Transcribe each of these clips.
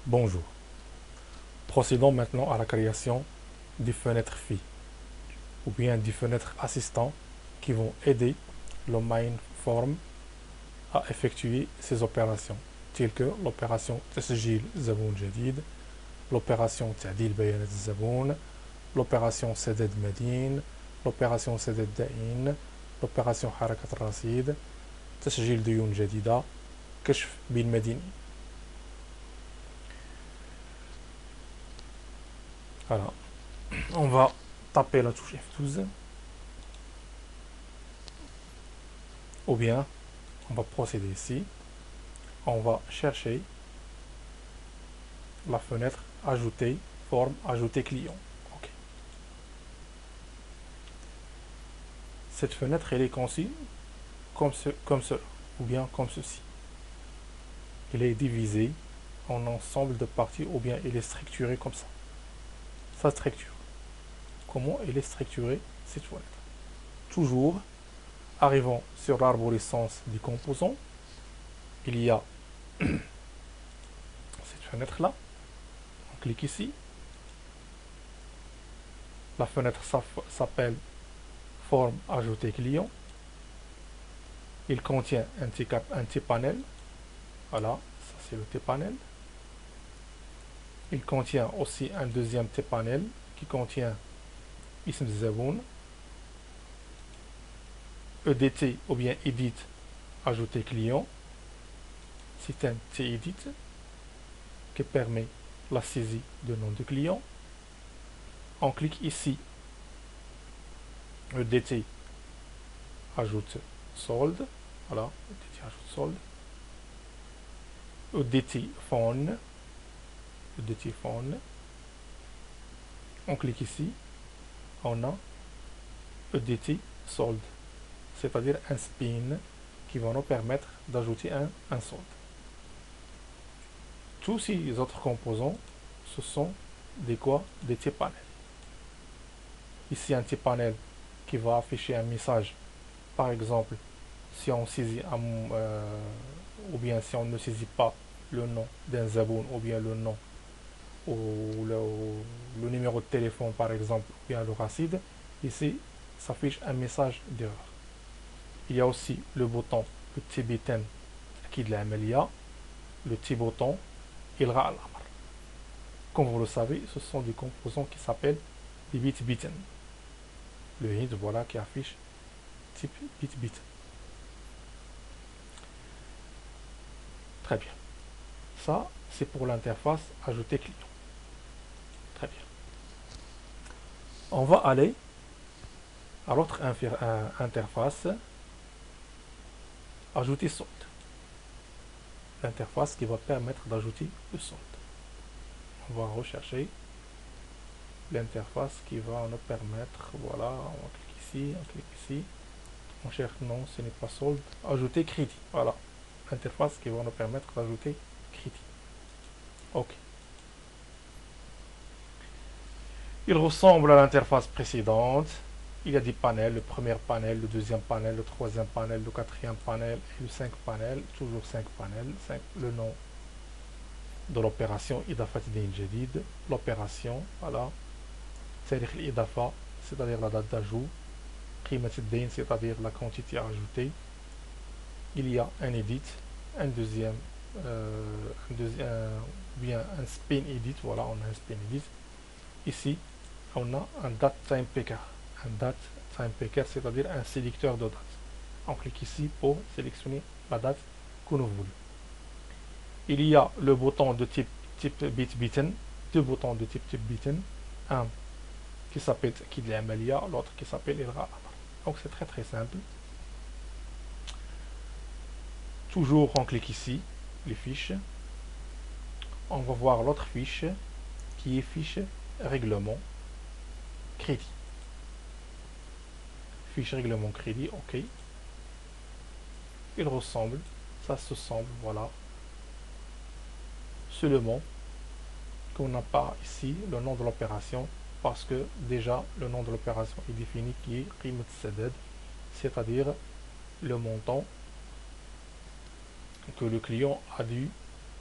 Bonjour. Procédons maintenant à la création des fenêtres filles ou bien des fenêtres assistants qui vont aider le Mindform à effectuer ces opérations telles que l'opération تسجيل زبون جديد, l'opération تعديل بيانات الزبون, l'opération سداد مدين, l'opération سداد دائن, l'opération حركة الرصيد, تسجيل ديون جديدة, كشف بالمديني. Alors, on va taper la touche F12 ou bien on va procéder ici, on va chercher la fenêtre ajouter forme ajouter client. Ok. Cette fenêtre elle est conçue comme cela ou bien comme ceci. Elle est divisée en ensemble de parties ou bien elle est structurée comme ça. Sa structure. Comment elle est structurée cette fenêtre? Toujours arrivant sur l'arborescence des composants, il y a cette fenêtre là. On clique ici. La fenêtre s'appelle forme ajouter client. Il contient un petit panel. Voilà, ça c'est le T-panel. Il contient aussi un deuxième T-panel qui contient ism zaboun, EDT ou bien edit ajouter client. C'est un T-edit qui permet la saisie de nom de client. On clique ici, EDT ajoute solde. Voilà, EDT ajoute solde. EDT phone. EDT phone. On clique ici, on a EDT solde, c'est-à-dire un spin qui va nous permettre d'ajouter un solde. Tous ces autres composants, ce sont des quoi? Des T-panels. Ici un T-panel qui va afficher un message, par exemple, si on saisit ou bien si on ne saisit pas le nom d'un zaboun ou bien le nom ou le numéro de téléphone par exemple ou bien le racide, ici s'affiche un message d'erreur. Il y a aussi le bouton le petit button qui de l'Amelia, le petit bouton Ilra al-Amr. Comme vous le savez, ce sont des composants qui s'appellent des bit button. Le hint voilà qui affiche type bit button. Très bien. Ça, c'est pour l'interface ajouter client. Très bien. On va aller à l'autre interface ajouter solde. L'interface qui va permettre d'ajouter le solde. On va rechercher l'interface qui va nous permettre, voilà, on clique ici, on clique ici, on cherche, non, ce n'est pas solde, ajouter crédit, voilà, l'interface qui va nous permettre d'ajouter crédit. Ok. Il ressemble à l'interface précédente. Il y a des panels, le premier panel, le deuxième panel, le troisième panel, le quatrième panel et le 5 panels, toujours 5 panels, le nom de l'opération إضافة دين جديد, l'opération, voilà, تاريخ الإضافة, c'est-à-dire la date d'ajout, قيمة الدين, c'est-à-dire la quantité ajoutée. Il y a un edit, un deuxième, bien un spin edit, voilà, on a un spin edit. Ici, on a un date time picker, c'est-à-dire un sélecteur de date. On clique ici pour sélectionner la date que nous voulons. Il y a le bouton de type bit button, deux boutons de type button, un qui s'appelle qui de l'Amelia, l'autre qui s'appelle Ilra. Donc c'est très très simple. Toujours on clique ici, les fiches. On va voir l'autre fiche qui est fiche règlement crédit. Fiche règlement crédit, ok. Il ressemble, ça se semble, voilà. Seulement qu'on n'a pas ici le nom de l'opération parce que déjà le nom de l'opération est défini qui est قيمة السداد, c'est-à-dire le montant que le client a dû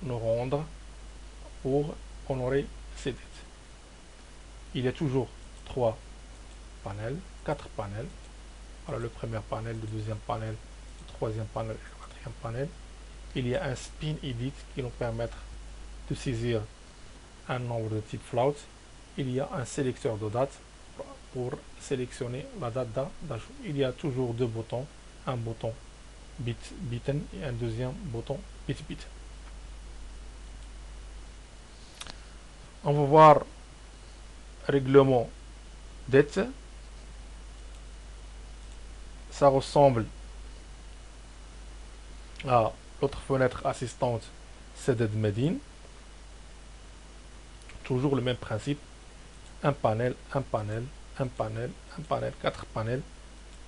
nous rendre pour honorer ces dettes. Il y a toujours 3 panels, 4 panels. Voilà le premier panel, le deuxième panel, le troisième panel et le quatrième panel. Il y a un spin edit qui nous permet de saisir un nombre de type float. Il y a un sélecteur de date pour sélectionner la date d'ajout. Il y a toujours 2 boutons, un bouton bitten et un deuxième bouton bit. On va voir règlement dette. Ça ressemble à l'autre fenêtre assistante Ceded Medin. Toujours le même principe. Un panel, un panel, un panel, un panel, 4 panels,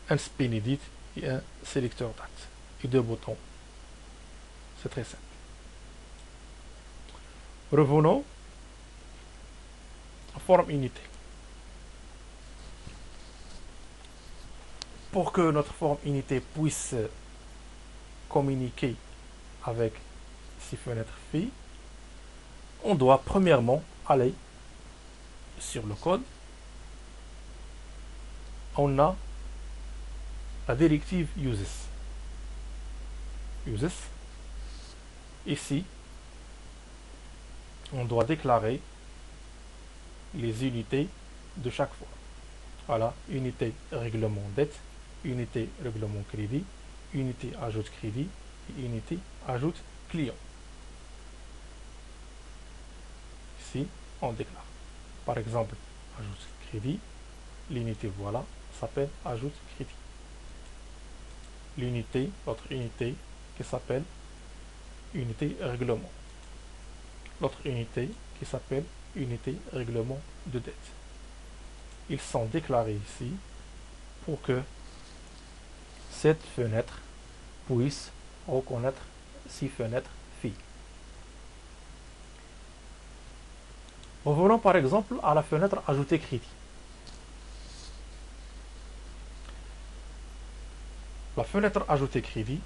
un spin edit et un sélecteur date. Et 2 boutons. C'est très simple. Revenons à forme unité. Pour que notre forme unité puisse communiquer avec ces fenêtres phi, on doit premièrement aller sur le code. On a la directive uses. Ici, on doit déclarer les unités de chaque fois. Voilà, unité règlement dette, unité règlement crédit, unité ajoute crédit et unité ajoute client. Ici, on déclare. Par exemple, ajoute crédit, l'unité voilà s'appelle ajoute crédit. L'unité, l'autre unité qui s'appelle unité règlement. L'autre unité qui s'appelle unité règlement de dette. Ils sont déclarés ici pour que cette fenêtre puisse reconnaître ces fenêtres phi. Revenons par exemple à la fenêtre ajouter crédit. La fenêtre ajouter crédit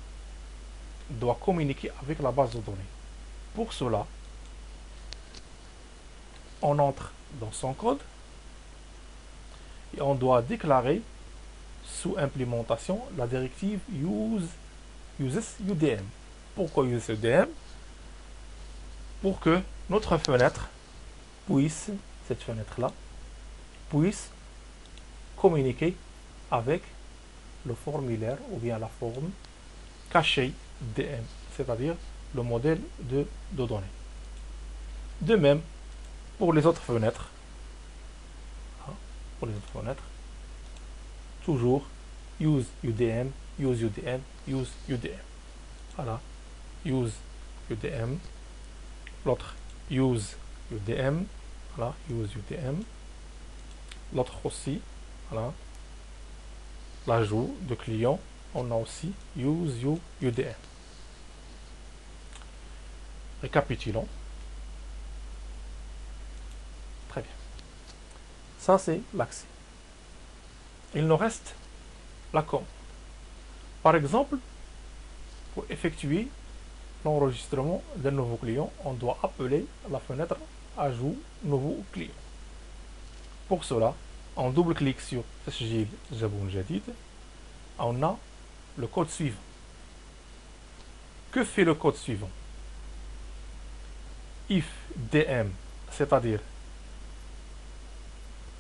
doit communiquer avec la base de données. Pour cela, on entre dans son code et on doit déclarer sous implémentation la directive uses UDM. Pourquoi uses UDM? Pour que notre fenêtre puisse, cette fenêtre-là, puisse communiquer avec le formulaire ou bien la forme cachée DM, c'est-à-dire le modèle de données. De même, pour les autres fenêtres, toujours use UDM, use UDM, use UDM. Voilà, use UDM, l'autre use UDM, voilà, use UDM, l'autre aussi, voilà, l'ajout de client, on a aussi use UDM. Récapitulons. Très bien. Ça, c'est l'accès. Il nous reste la commande. Par exemple, pour effectuer l'enregistrement d'un nouveau client, on doit appeler la fenêtre ajout nouveau client. Pour cela, on double-clique sur تسجيل زبون جديد. On a le code suivant. Que fait le code suivant? If DM, c'est-à-dire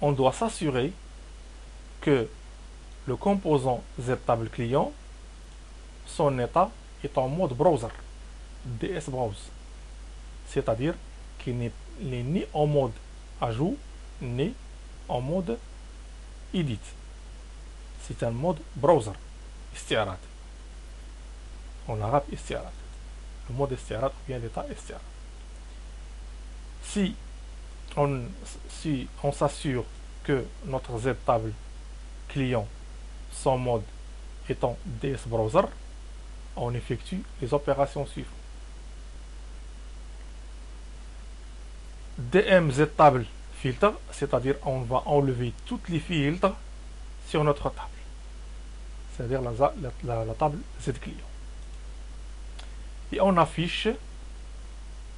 on doit s'assurer que le composant ztable client, son état est en mode browser, DS browse, c'est-à-dire qu'il n'est ni en mode ajout ni en mode edit. C'est un mode browser, istiarat. En arabe, istiarat. Le mode istiarat ou bien l'état istiarat. Si on s'assure que notre ztable client, son mode étant DS browser, on effectue les opérations suivantes. DM ztable filtre, c'est-à-dire on va enlever toutes les filtres sur notre table, c'est-à-dire la table Z client. Et on affiche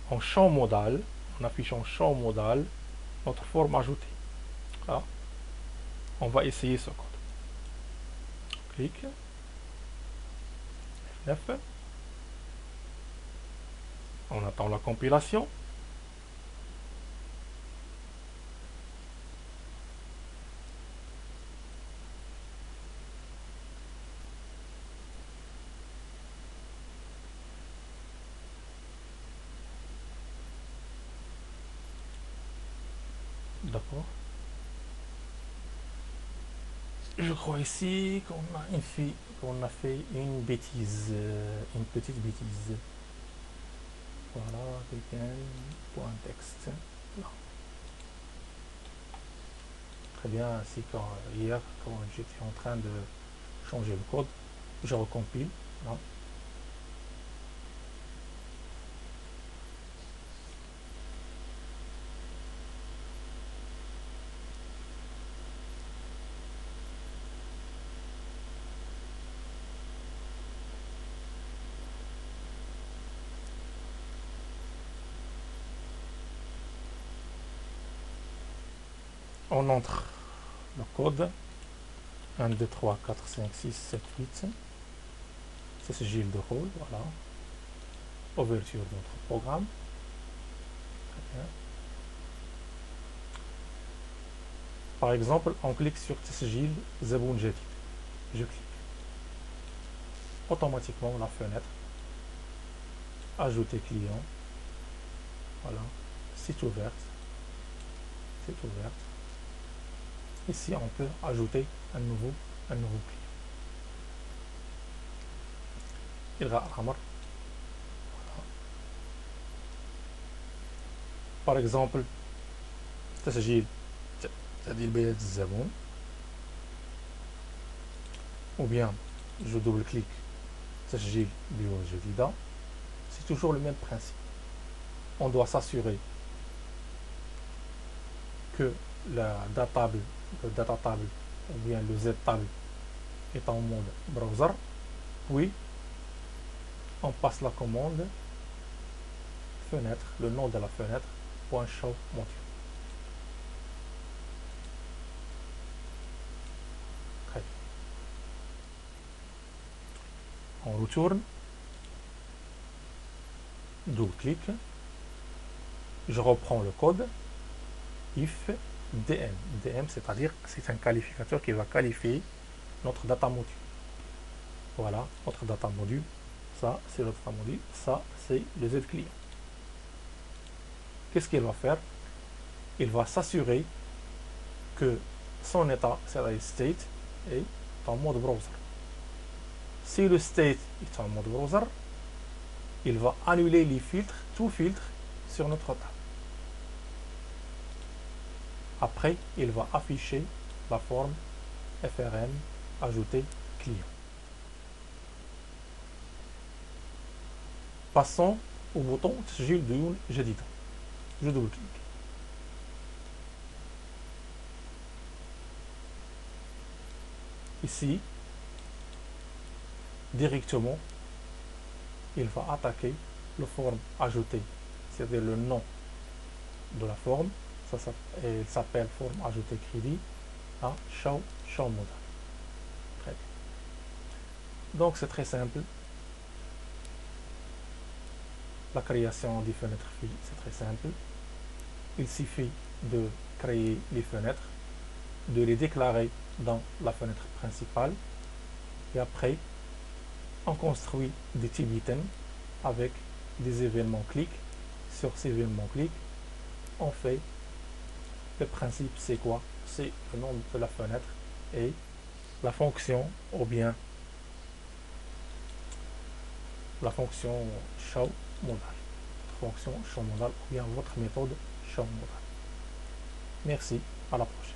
en champ modal, en affichant champ modal notre forme ajoutée. Voilà. On va essayer ce code. Clique. F9. On attend la compilation. D'accord. Je crois ici qu'on a fait une bêtise, une petite bêtise. Voilà, begin.text. Très bien, ainsi hier, quand j'étais en train de changer le code, je recompile. Là. On entre le code 1, 2, 3, 4, 5, 6, 7, 8. C'est ce gile de rôle, voilà. Ouverture de notre programme. Très bien. Par exemple, on clique sur Tesjil Zeboun Jadid. Je clique. Automatiquement, la fenêtre Ajouter client. Voilà. Site ouverte. Site ouverte. Ici, on peut ajouter un nouveau client. Voilà. Par exemple, تسجيل تعديل بيانات الزبون, ou bien je double-clique تسجيل بيانات جديدة. C'est toujours le même principe. On doit s'assurer que la data table ou bien le Z table est en mode browser, puis on passe la commande fenêtre, le nom de la fenêtre, .show module. Très bien. On retourne, double-clic, je reprends le code, if dm. dm, c'est-à-dire c'est un qualificateur qui va qualifier notre data module. Voilà, notre data module. Ça, c'est le data module. Ça, c'est le Z client. Qu'est-ce qu'il va faire? Il va s'assurer que son état, c'est-à-dire state, est en mode browser. Si le state est en mode browser, il va annuler les filtres, tout filtre sur notre table. Après, il va afficher la forme FRM ajouter client. Passons au bouton Tesjil Bioun Jadida. Je double-clique. Ici, directement, il va attaquer le forme ajoutée, c'est-à-dire le nom de la forme. Ça s'appelle forme ajoutée crédit à show modal. Très bien. Donc c'est très simple. La création des fenêtres filles, c'est très simple. Il suffit de créer les fenêtres, de les déclarer dans la fenêtre principale, et après on construit des types items avec des événements clics. Sur ces événements clics, on fait le principe, c'est quoi? C'est le nom de la fenêtre et la fonction, ou bien la fonction show modal. Fonction show modal, ou bien votre méthode show modal. Merci, à la prochaine.